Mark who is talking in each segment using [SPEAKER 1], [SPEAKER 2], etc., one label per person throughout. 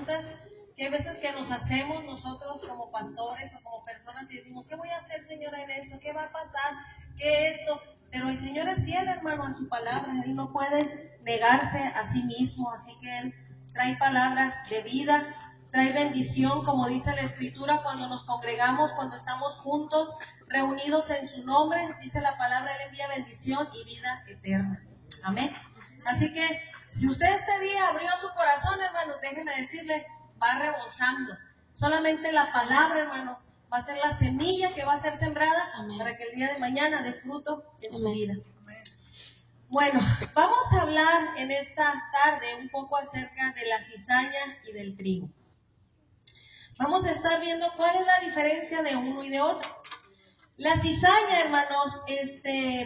[SPEAKER 1] preguntas que hay veces que nos hacemos nosotros como pastores o como personas y decimos, ¿qué voy a hacer, Señor, en esto? ¿Qué va a pasar? ¿Qué esto? Pero el Señor es fiel, hermano, a su palabra. Él no puede negarse a sí mismo, así que Él trae palabra de vida, trae bendición, como dice la Escritura, cuando nos congregamos, cuando estamos juntos, reunidos en su nombre, dice la palabra, Él envía bendición y vida eterna. Amén. Así que, si usted este día abrió su corazón, hermano, déjeme decirle, va rebosando. Solamente la palabra, hermanos, va a ser la semilla que va a ser sembrada. Amén. Para que el día de mañana dé fruto en su vida. Amén. Bueno, vamos a hablar en esta tarde un poco acerca de la cizaña y del trigo. Vamos a estar viendo cuál es la diferencia de uno y de otro. La cizaña, hermanos,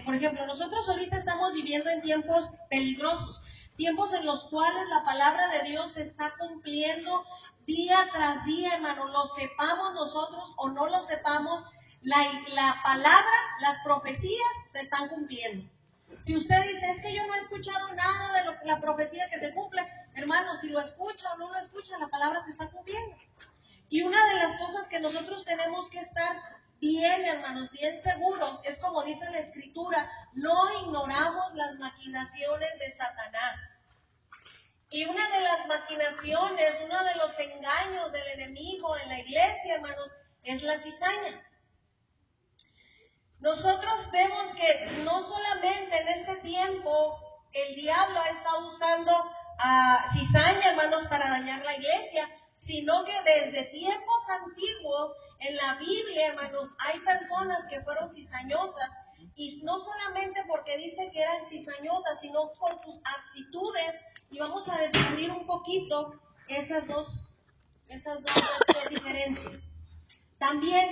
[SPEAKER 1] por ejemplo, nosotros ahorita estamos viviendo en tiempos peligrosos, tiempos en los cuales la palabra de Dios se está cumpliendo día tras día, hermanos, lo sepamos nosotros o no lo sepamos, la palabra, las profecías se están cumpliendo. Si usted dice, es que yo no he escuchado nada de la profecía que se cumple, hermano, si lo escucha o no lo escucha, la palabra se está cumpliendo. Y una de las cosas que nosotros tenemos que estar bien, hermanos, bien seguros, es como dice la Escritura, no ignoramos las maquinaciones de Satanás. Y una de las maquinaciones, uno de los engaños del enemigo en la iglesia, hermanos, es la cizaña. Nosotros vemos que no solamente en este tiempo el diablo ha estado usando cizaña, hermanos, para dañar la iglesia, sino que desde tiempos antiguos en la Biblia, hermanos, hay personas que fueron cizañosas, y no solamente porque dice que eran cizañosas, sino por sus actitudes, y vamos a descubrir un poquito esas dos diferencias. También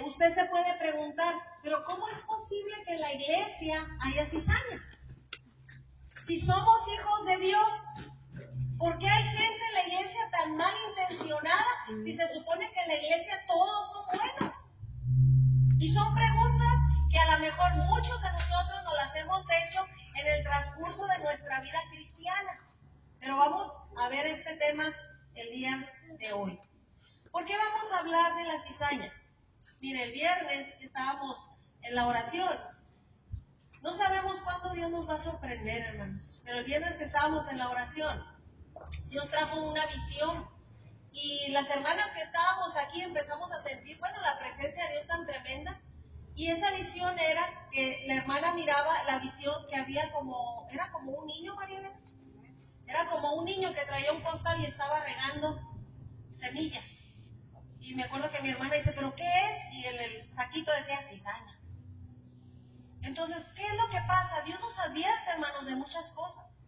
[SPEAKER 1] usted se puede preguntar, pero ¿cómo es posible que en la iglesia haya cizaña? Si somos hijos de Dios, ¿por qué hay gente en la iglesia tan malintencionada si se supone que en la iglesia todos son buenos? Y son preguntas que a lo mejor muchos de nosotros nos las hemos hecho en el transcurso de nuestra vida cristiana. Pero vamos a ver este tema el día de hoy. ¿Por qué vamos a hablar de la cizaña? Mire, el viernes estábamos en la oración. No sabemos cuándo Dios nos va a sorprender, hermanos. Pero el viernes que estábamos en la oración, Dios trajo una visión. Y las hermanas que estábamos aquí empezamos a sentir, la presencia de Dios tan tremenda. Y esa visión era que la hermana miraba la visión que había era como un niño, María. Era como un niño que traía un costal y estaba regando semillas. Y me acuerdo que mi hermana dice, ¿pero qué es? Y en el saquito decía cizaña. Entonces, ¿qué es lo que pasa? Dios nos advierte, hermanos, de muchas cosas.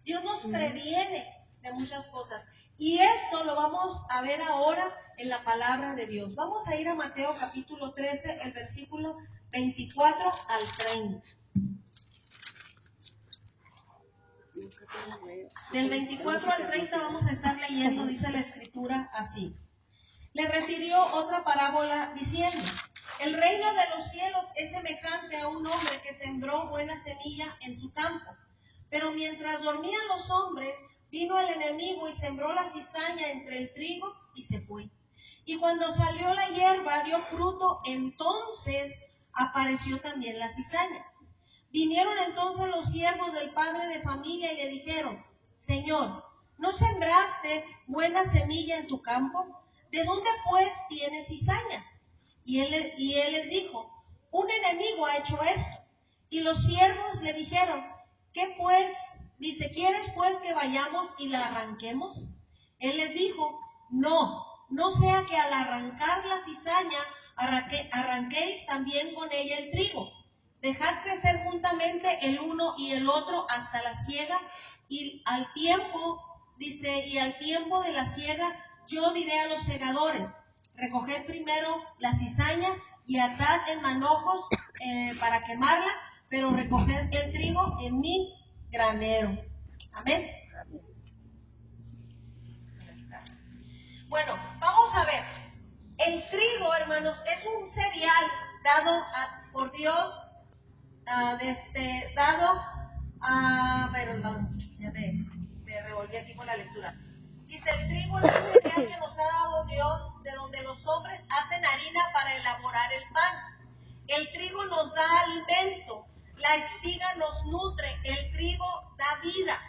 [SPEAKER 1] Dios nos previene de muchas cosas. Y esto lo vamos a ver ahora en la palabra de Dios. Vamos a ir a Mateo capítulo 13, el versículo 24 al 30. Del 24 al 30 vamos a estar leyendo, dice la Escritura así. Le refirió otra parábola diciendo, el reino de los cielos es semejante a un hombre que sembró buena semilla en su campo. Pero mientras dormían los hombres, vino el enemigo y sembró la cizaña entre el trigo y se fue. Y cuando salió la hierba, dio fruto, entonces apareció también la cizaña. Vinieron entonces los siervos del padre de familia y le dijeron, Señor, ¿no sembraste buena semilla en tu campo? ¿De dónde pues tienes cizaña? Y él les dijo, un enemigo ha hecho esto. Y los siervos le dijeron, ¿qué pues? Dice, ¿quieres pues que vayamos y la arranquemos? Él les dijo, no sea que al arrancar la cizaña arranquéis también con ella el trigo. Dejad crecer juntamente el uno y el otro hasta la siega, y al tiempo de la siega yo diré a los segadores, recoged primero la cizaña y atad en manojos para quemarla, pero recoged el trigo en mi granero. Amén. Bueno, vamos a ver. El trigo, hermanos, es un cereal dado por Dios, perdón, ya me revolví aquí con la lectura. Dice, el preparar el pan. El trigo nos da alimento, la espiga nos nutre, el trigo da vida.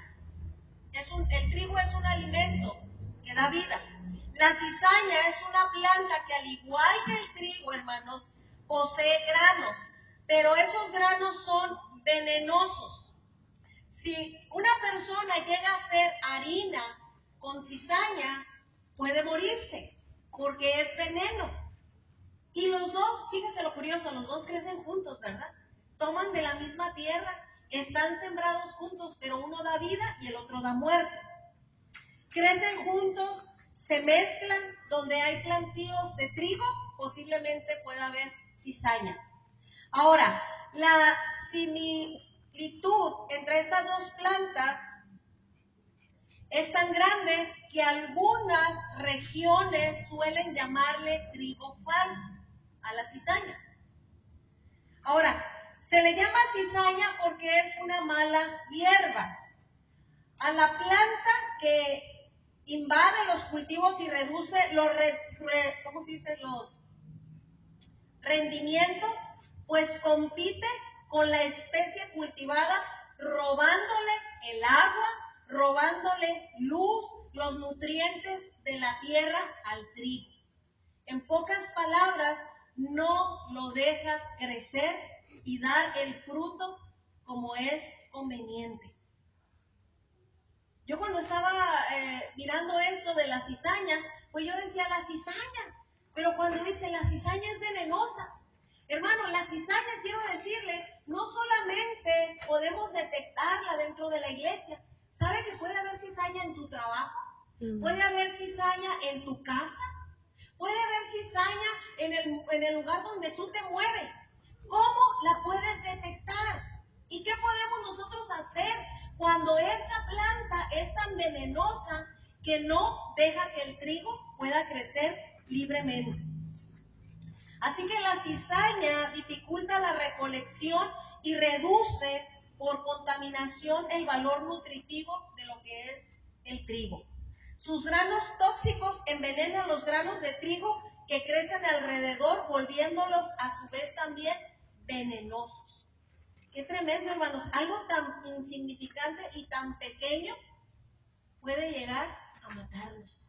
[SPEAKER 1] El trigo es un alimento que da vida. La cizaña es una planta que, al igual que el trigo, hermanos, posee granos, pero esos granos son venenosos. Si una persona llega a hacer harina con cizaña, puede morirse, porque es veneno. Y los dos, fíjese lo curioso, los dos crecen juntos, ¿verdad? Toman de la misma tierra, están sembrados juntos, pero uno da vida y el otro da muerte. Crecen juntos, se mezclan, donde hay plantíos de trigo, posiblemente pueda haber cizaña. Ahora, la similitud entre estas dos plantas es tan grande que algunas regiones suelen llamarle trigo falso a la cizaña. Ahora, se le llama cizaña porque es una mala hierba. A la planta que invade los cultivos y reduce los rendimientos, pues compite con la especie cultivada, robándole el agua, robándole luz, los nutrientes de la tierra al trigo. En pocas palabras, no lo deja crecer y dar el fruto como es conveniente. Yo cuando estaba mirando esto de la cizaña, pues yo decía la cizaña, pero cuando dice la cizaña es venenosa. Hermano, la cizaña, quiero decirle, no solamente podemos detectarla dentro de la iglesia. ¿Sabe que puede haber cizaña en tu trabajo? Puede haber cizaña en tu casa. Puede haber cizaña en el lugar donde tú te mueves. ¿Cómo la puedes detectar? ¿Y qué podemos nosotros hacer cuando esa planta es tan venenosa que no deja que el trigo pueda crecer libremente? Así que la cizaña dificulta la recolección y reduce por contaminación el valor nutritivo de lo que es el trigo. Sus granos tóxicos envenenan los granos de trigo que crecen alrededor, volviéndolos a su vez también venenosos. Qué tremendo, hermanos. Algo tan insignificante y tan pequeño puede llegar a matarnos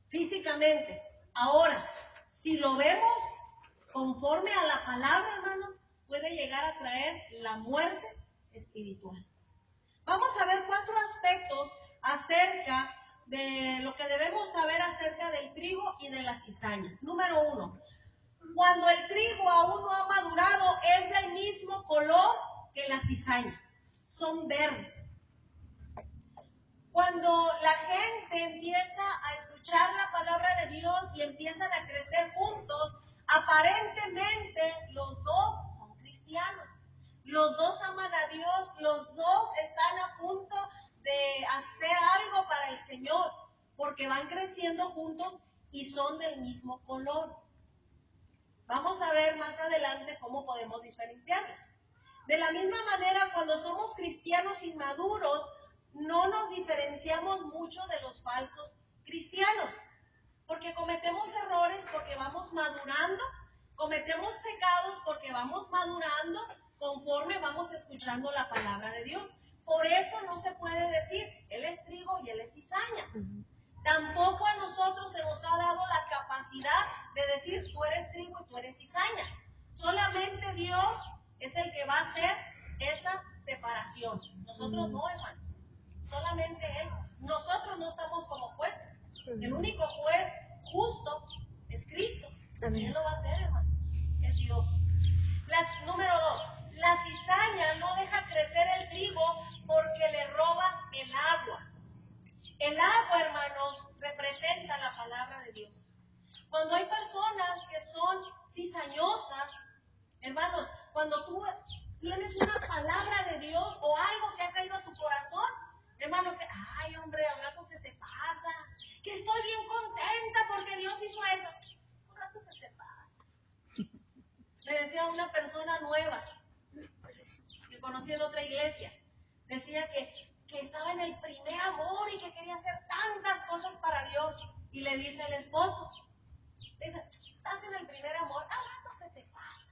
[SPEAKER 1] físicamente. Ahora, si lo vemos conforme a la palabra, hermanos, puede llegar a traer la muerte espiritual. Vamos a ver 4 aspectos acerca de lo que debemos saber acerca del trigo y de la cizaña. Número 1, cuando el trigo aún no ha madurado, es del mismo color que la cizaña. Son verdes. Cuando la gente empieza a escuchar la palabra de Dios y empiezan a crecer juntos, aparentemente los dos son cristianos. Los dos aman a Dios, los dos están a punto de hacer algo para el Señor, porque van creciendo juntos y son del mismo color. Vamos a ver más adelante cómo podemos diferenciarlos. De la misma manera, cuando somos cristianos inmaduros, no nos diferenciamos mucho de los falsos cristianos, porque cometemos errores porque vamos madurando, cometemos pecados porque vamos madurando conforme vamos escuchando la palabra de Dios. Por eso no se puede decir, él es trigo y él es cizaña. Tampoco a nosotros se nos ha dado la capacidad de decir, tú eres trigo y tú eres cizaña. Solamente Dios es el que va a hacer esa separación. Nosotros no, hermanos. Solamente Él. Nosotros no estamos como jueces. El único juez justo es Cristo. Él lo va a hacer, hermano. Es Dios. Número 2. La cizaña no deja crecer el trigo porque le roba el agua. El agua, hermanos, representa la palabra de Dios. Cuando hay personas que son cizañosas, hermanos, cuando tú tienes una palabra de Dios o algo que ha caído a tu corazón, hermano, que, ay, hombre, al rato se te pasa, que estoy bien contenta porque Dios hizo eso. Un rato se te pasa. Me decía una persona nueva que conocí en otra iglesia, decía que estaba en el primer amor y que quería hacer tantas cosas para Dios, y le dice el esposo, dice, estás en el primer amor, al rato se te pasa.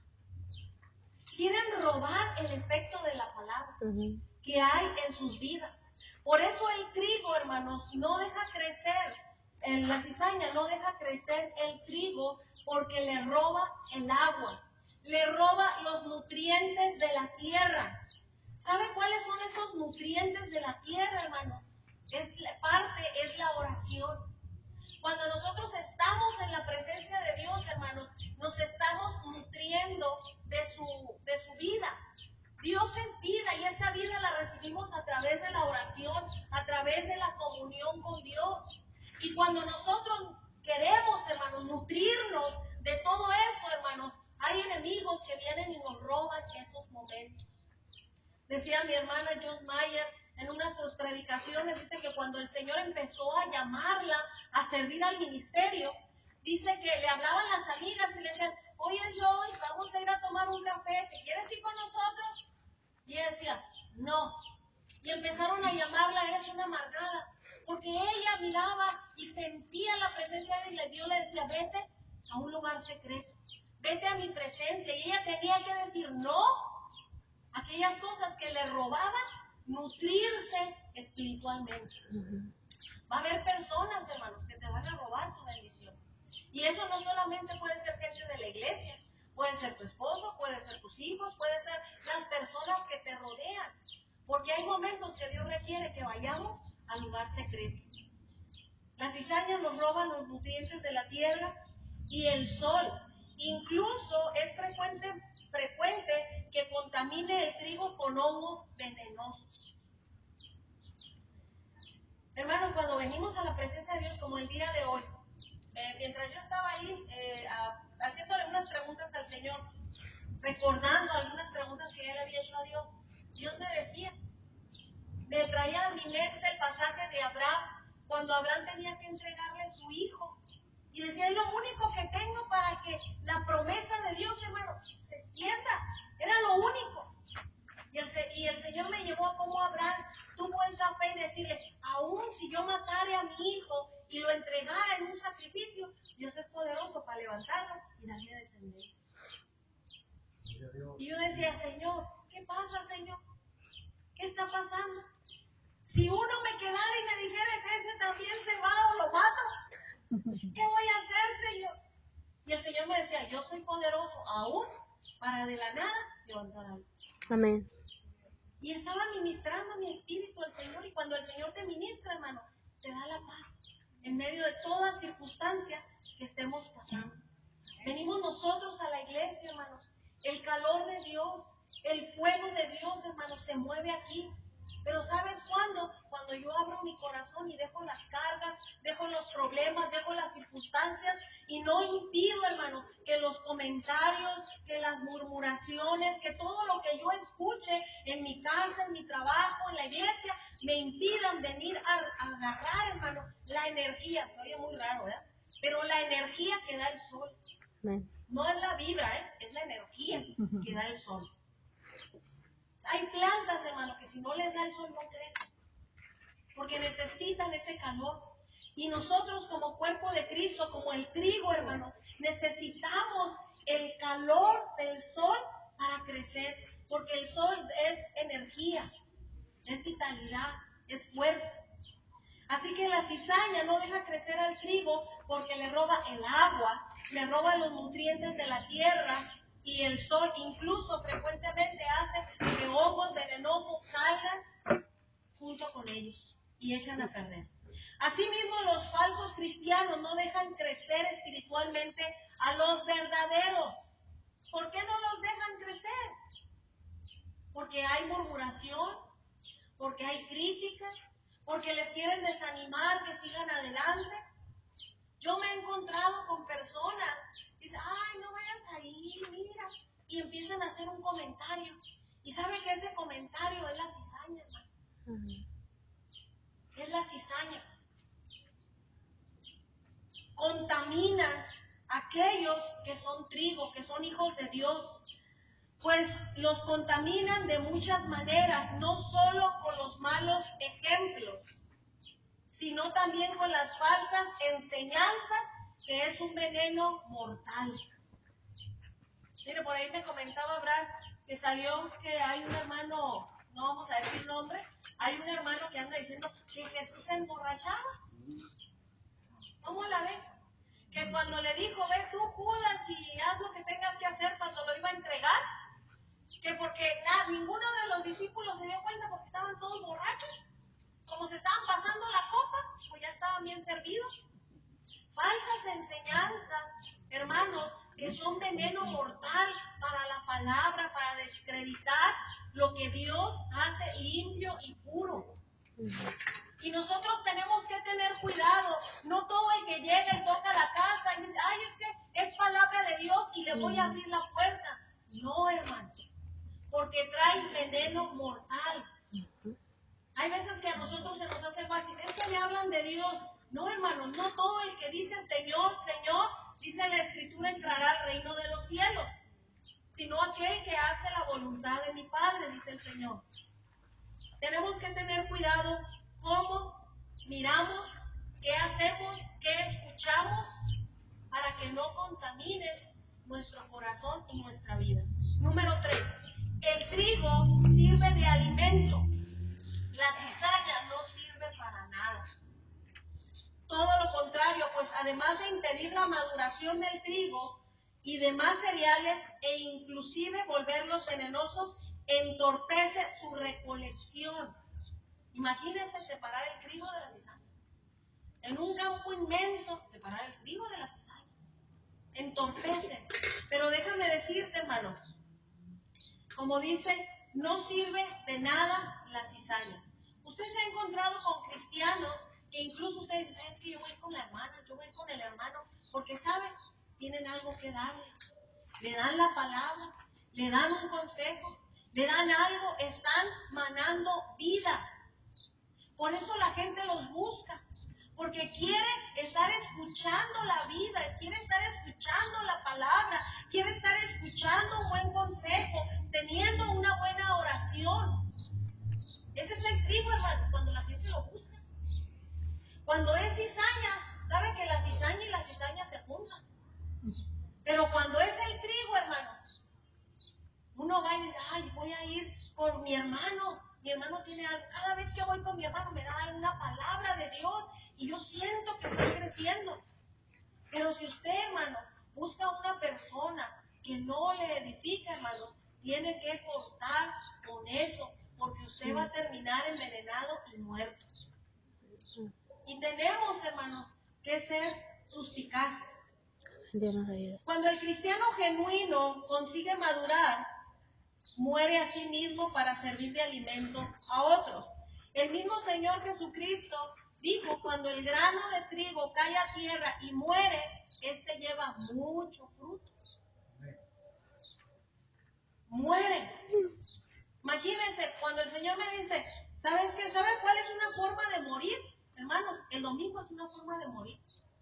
[SPEAKER 1] Quieren robar el efecto de la palabra que hay en sus vidas. Por eso el trigo, hermanos, no deja crecer, la cizaña no deja crecer el trigo porque le roba el agua, le roba los nutrientes de la tierra. ¿Sabe cuáles son esos nutrientes de la tierra, hermano? Es la oración. Cuando nosotros estamos en la presencia de Dios, hermanos, nos estamos nutriendo de su vida. Dios es vida y esa vida la recibimos a través de la oración, a través de la comunión con Dios. Y cuando nosotros queremos, hermanos, nutrirnos de todo eso, hermanos, hay enemigos que vienen y nos roban esos momentos. Decía mi hermana Joyce Meyer en una de sus predicaciones, dice que cuando el Señor empezó a llamarla a servir al ministerio, dice que le hablaban las amigas y le decían, oye Joyce, vamos a ir a tomar un café, ¿te quieres ir con nosotros? Y ella decía, no. Y empezaron a llamarla, eres una amargada, porque ella miraba y sentía la presencia de Dios. Dios le decía, vete a un lugar secreto, vete a mi presencia. Y ella tenía que decir no a aquellas cosas que le robaban nutrirse espiritualmente. Va a haber personas, hermanos, que te van a robar tu bendición. Y eso no solamente puede ser gente de la iglesia, puede ser tu esposo, puede ser tus hijos, puede ser las personas que te rodean. Porque hay momentos que Dios requiere que vayamos al lugar secreto. Las cizañas nos roban los nutrientes de la tierra y el sol. Incluso es frecuente que contamine el trigo con hongos venenosos. Hermanos, cuando venimos a la presencia de Dios como el día de hoy, mientras yo estaba ahí haciéndole unas preguntas al Señor, recordando algunas preguntas que Él había hecho a Dios, Dios me decía, me traía a mi mente el pasaje de Abraham, cuando Abraham tenía que entregarle a su hijo. Y decía, es lo único que tengo para que la promesa de Dios, hermano, se extienda. Era lo único. Y el Señor me llevó a cómo Abraham tuvo esa fe y decirle, aún si yo matara a mi hijo y lo entregara en un sacrificio, Dios es poderoso para levantarlo y darle descendencia. Y yo decía, Señor, ¿qué pasa, Señor? ¿Qué está pasando? Si uno me quedara y me dijera, ese también se va o lo mato, ¿qué voy a hacer, Señor? Y el Señor me decía, yo soy poderoso aún para de la nada levantar algo.
[SPEAKER 2] Amén.
[SPEAKER 1] Y estaba ministrando mi espíritu al Señor, y cuando el Señor te ministra, hermano, te da la paz en medio de toda circunstancia que estemos pasando. Venimos nosotros a la iglesia, hermanos, el calor de Dios, el fuego de Dios, hermanos, se mueve aquí. Pero ¿sabes cuándo? Cuando yo abro mi corazón y dejo las cargas, dejo los problemas, dejo las circunstancias y no impido, hermano, que los comentarios, que las murmuraciones, que todo lo que yo escuche en mi casa, en mi trabajo, en la iglesia, me impidan venir a agarrar, hermano, la energía. Se oye muy raro, ¿eh? Pero la energía que da el sol. No es la vibra, es la energía que da el sol. Hay plantas, hermano, que si no les da el sol no crecen, porque necesitan ese calor. Y nosotros como cuerpo de Cristo, como el trigo, hermano, necesitamos el calor del sol para crecer, porque el sol es energía, es vitalidad, es fuerza. Así que la cizaña no deja crecer al trigo porque le roba el agua, le roba los nutrientes de la tierra, y el sol incluso frecuentemente hace que hongos venenosos salgan junto con ellos y echan a perder. Asimismo, los falsos cristianos no dejan crecer espiritualmente a los verdaderos. ¿Por qué no los dejan crecer? Porque hay murmuración, porque hay crítica, porque les quieren desanimar que sigan adelante. Yo me he encontrado con personas que dicen, ay, no vayas ahí, mira, y empiezan a hacer un comentario. Y sabe que ese comentario es la cizaña, hermano. Es la cizaña. Contaminan a aquellos que son trigo, que son hijos de Dios. Pues los contaminan de muchas maneras, no solo con los malos ejemplos, sino también con las falsas enseñanzas que es un veneno mortal. Mire, por ahí me comentaba Abraham que salió que hay un hermano, no vamos a decir nombre, hay un hermano que anda diciendo que Jesús se emborrachaba. ¿Cómo la ves? Que cuando le dijo, ve tú Judas y haz lo que tengas que hacer cuando lo iba a entregar, que porque ninguno de los discípulos se dio cuenta porque estaban todos borrachos, como se estaban pasando la copa, pues ya estaban bien servidos. Falsas enseñanzas, hermanos, que son veneno mortal para la palabra, para descreditar lo que Dios hace limpio y puro. Y nosotros tenemos que tener cuidado. No todo el que llega y toca la casa y dice, ay, es que es palabra de Dios y le voy a abrir la puerta. No, hermano, porque trae veneno mortal. Hay veces que a nosotros se nos hace fácil, es que me hablan de Dios. No, hermano, no todo el que dice Señor, Señor, dice la Escritura, entrará al reino de los cielos, sino aquel que hace la voluntad de mi Padre, dice el Señor. Tenemos que tener cuidado cómo miramos, qué hacemos, qué escuchamos, para que no contamine nuestro corazón y nuestra vida. Número 3. El trigo sirve de alimento. La cizaña no sirve para nada. Todo lo contrario, pues además de impedir la maduración del trigo y demás cereales e inclusive volverlos venenosos, entorpece su recolección. Imagínense separar el trigo de la cizaña. En un campo inmenso, separar el trigo de la cizaña. Entorpece. Pero déjame decirte, hermano, como dice, no sirve de nada la cizaña. Usted se ha encontrado con cristianos que incluso ustedes dicen, es que yo voy con la hermana, yo voy con el hermano, porque saben, tienen algo que darle. Le dan la palabra, le dan un consejo, le dan algo, están manando vida. Por eso la gente los busca, porque quiere estar escuchando la vida, quiere estar escuchando la palabra, quiere estar escuchando un buen consejo, teniendo una buena oración. Ese es el trigo, hermano, cuando la gente lo busca. Cuando es cizaña, sabe que la cizaña y la cizaña se juntan. Pero cuando es el trigo, hermanos, uno va y dice, ay, voy a ir con mi hermano tiene algo. Cada vez que voy con mi hermano me da una palabra de Dios y yo siento que estoy creciendo. Pero si usted, hermano, busca una persona que no le edifica, hermanos, tiene que cortar con eso, porque usted va a terminar envenenado y muerto. Y tenemos, hermanos, que ser suspicaces. Cuando el cristiano genuino consigue madurar, muere a sí mismo para servir de alimento a otros. El mismo Señor Jesucristo dijo, cuando el grano de trigo cae a tierra y muere, este lleva mucho fruto. Muere. Imagínense, cuando el Señor me dice, ¿sabes qué? ¿Sabe cuál es una forma de morir? Hermanos, el domingo es una forma de morir.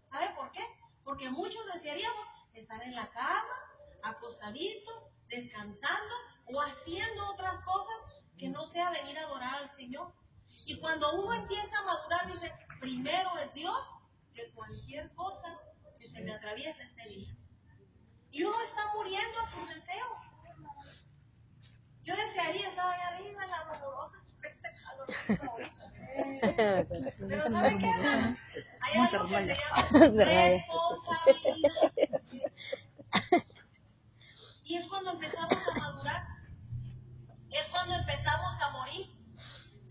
[SPEAKER 1] ¿Sabe por qué? Porque muchos desearíamos estar en la cama, acostaditos, descansando o haciendo otras cosas que no sea venir a adorar al Señor. Y cuando uno empieza a madurar, dice, primero es Dios que cualquier cosa que se me atraviese este día. Y uno está muriendo a sus deseos. Yo desearía estar ahí arriba en la rumorosa por este calorcito ahorita. Pero ¿sabe qué, hermano? Hay algo que se llama responsabilidad. Y es cuando empezamos a madurar. Es cuando empezamos a morir.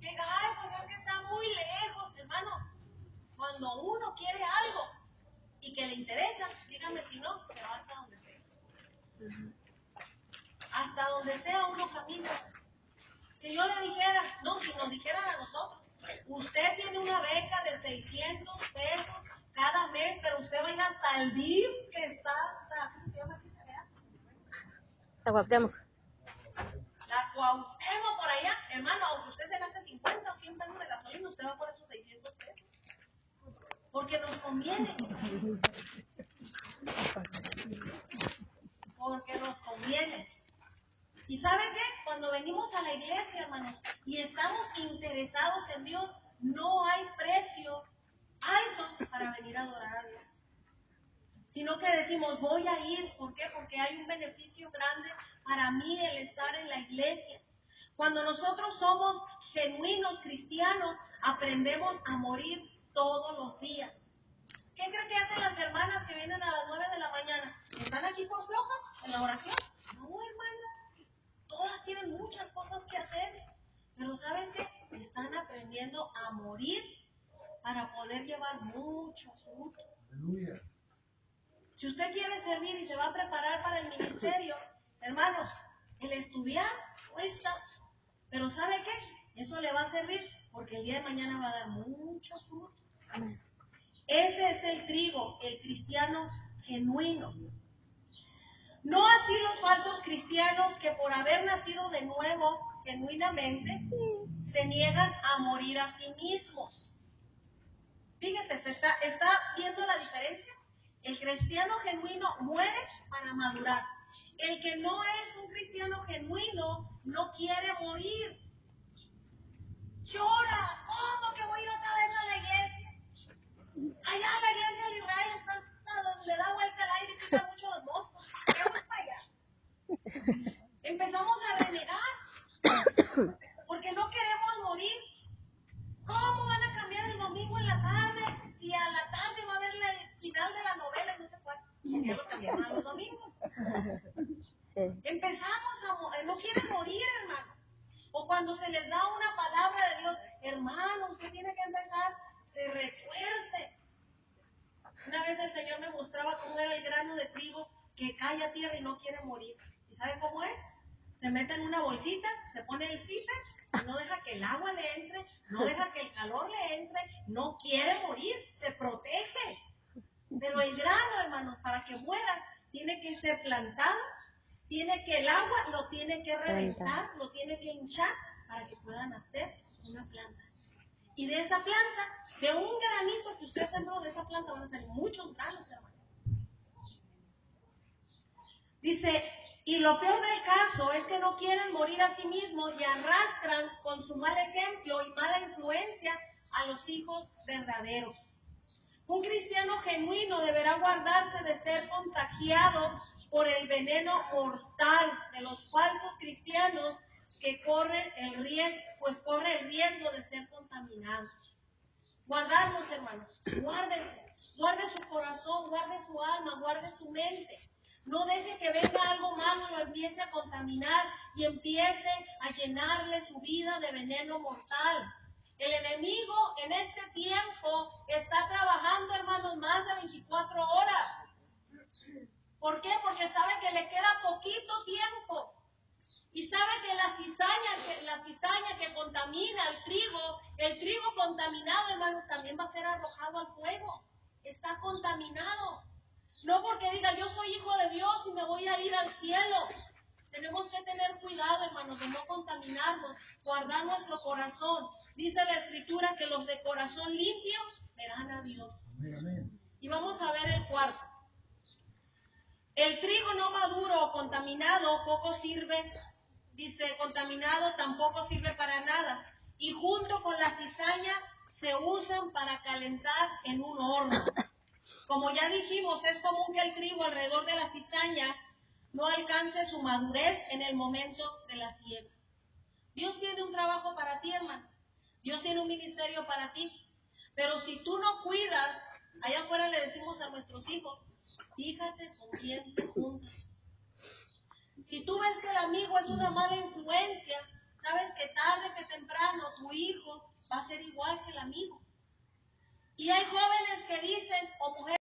[SPEAKER 1] Que diga, ay, pues es que está muy lejos, hermano. Cuando uno quiere algo y que le interesa, dígame si no, se va hasta donde sea. Hasta donde sea uno camina. Si yo le dijera, no, si nos dijeran a nosotros, usted tiene una beca de 600 pesos cada mes, pero usted va a ir hasta el DIF, que está hasta, ¿cómo se llama aquí?
[SPEAKER 2] La Cuauhtémoc.
[SPEAKER 1] La Cuauhtémoc por allá, hermano, aunque usted se gaste 50 o 100 pesos de gasolina, usted va por esos 600 pesos. Porque nos conviene. Porque nos conviene. ¿Y sabe qué? Cuando venimos a la iglesia, hermanos, y estamos interesados en Dios, no hay precio alto para venir a adorar a Dios. sino que decimos, voy a ir. ¿Por qué? Porque hay un beneficio grande para mí el estar en la iglesia. Cuando nosotros somos genuinos cristianos, aprendemos a morir todos los días. ¿Qué cree que hacen las hermanas que vienen a las 9 de la mañana? ¿Están aquí por flojas en la oración? No, hermana. Todas tienen muchas cosas que hacer. Pero ¿sabes qué? Están aprendiendo a morir para poder llevar mucho fruto. Aleluya. Si usted quiere servir y se va a preparar para el ministerio, hermano, el estudiar cuesta. Pero ¿sabe qué? Eso le va a servir porque el día de mañana va a dar mucho fruto. Ese es el trigo, el cristiano genuino. No así los falsos cristianos que por haber nacido de nuevo genuinamente se niegan a morir a sí mismos. Fíjese, se está viendo la diferencia. El cristiano genuino muere para madurar. El que no es un cristiano genuino no quiere morir. Llora, ¿cómo que voy a ir otra vez a la iglesia? Allá la iglesia de Israel está, le da vuelta al aire y quita mucho los moscos. ¿Qué voy para allá? Empezamos a renegar porque no queremos morir. ¿Cómo van a cambiar el domingo en la tarde si a la tarde va a haber el final de la novela y no sé cuál? ¿Por qué los cambiaron a los domingos? Empezamos no quieren morir, hermano. O cuando se les da una palabra de Dios, hermano, usted tiene que empezar, se retuerce. Una vez el Señor me mostraba cómo era el grano de trigo que cae a tierra y no quiere morir. ¿Y sabe cómo es? Se mete en una bolsita, se pone el zipper y no deja que el agua le entre, no deja que el calor le entre, no quiere morir, se protege. Pero el grano, hermano, para que muera, tiene que ser plantado, tiene que el agua lo tiene que reventar, lo tiene que hinchar para que pueda nacer una planta. Y de esa planta, de un granito que usted sembró, de esa planta van a salir muchos granos, hermano. Dice, y lo peor del caso es que no quieren morir a sí mismos y arrastran con su mal ejemplo y mala influencia a los hijos verdaderos. Un cristiano genuino deberá guardarse de ser contagiado por el veneno mortal de los falsos cristianos que corre el riesgo de ser contaminados. Guardarlos, hermanos, guárdese, guarde su corazón, guarde su alma, guarde su mente. No deje que venga algo malo y lo empiece a contaminar y empiece a llenarle su vida de veneno mortal. El enemigo en este tiempo está trabajando, hermanos, más de 24 horas. ¿Por qué? Porque sabe que le queda poquito tiempo. Y sabe que la cizaña que contamina el trigo contaminado, hermanos, también va a ser arrojado al fuego. Está contaminado. No porque diga, yo soy hijo de Dios y me voy a ir al cielo. Tenemos que tener cuidado, hermanos, de no contaminarnos, guardar nuestro corazón. Dice la Escritura que los de corazón limpio verán a Dios. Y vamos a ver el cuarto. El trigo no maduro o contaminado poco sirve. Dice, contaminado tampoco sirve para nada. Y junto con la cizaña se usan para calentar en un horno. Como ya dijimos, es común que el trigo alrededor de la cizaña no alcance su madurez en el momento de la siembra. Dios tiene un trabajo para ti, hermano. Dios tiene un ministerio para ti. Pero si tú no cuidas, allá afuera le decimos a nuestros hijos, fíjate con quién te juntas. Si tú ves que el amigo es una mala influencia, sabes que tarde que temprano tu hijo va a ser igual que el amigo. Y hay jóvenes que dicen, o mujeres,